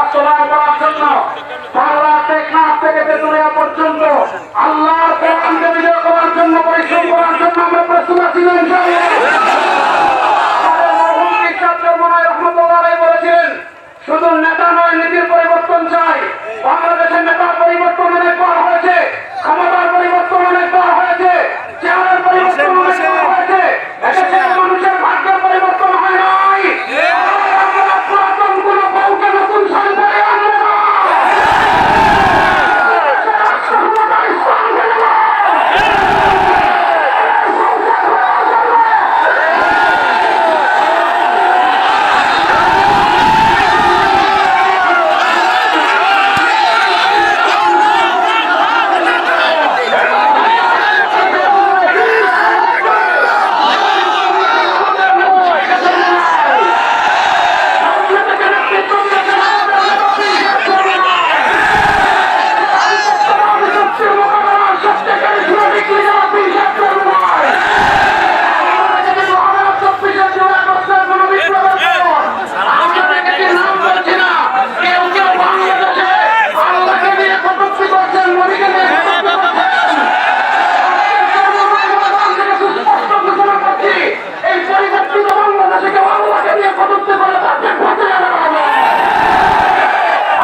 বাস্তবায়ন করার জন্য বাংলা টেকনাফ থেকে তেতুলিয়া পর্যন্ত আল্লাহর কোরআনকে বিজয় করার জন্য পরিশ্রম করার জন্য আমরা প্রস্তুত আছি ইনশাআল্লাহ। আমাদের মরহুম পীর সাহেব চরমনাই রহমাতুল্লাহ আলাইহি বলেছিলেন, শুধু নেতা নয় নীতির পরিবর্তন চাই। বাংলাদেশের নেতার পরিবর্তন অনেকবার হয়েছে, ক্ষমতার পরিবর্তন অনেকবার হয়েছে, চেহারার পরিবর্তন অনেকবার হয়েছে, এদেশের মানুষের ভাগ্যের পরিবর্তন হয় নাই। আমরা পুরাতন কোন বউকে নতুন সরকারে আনবো না।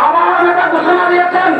আমার নেতা ঘোষণা দিয়েছেন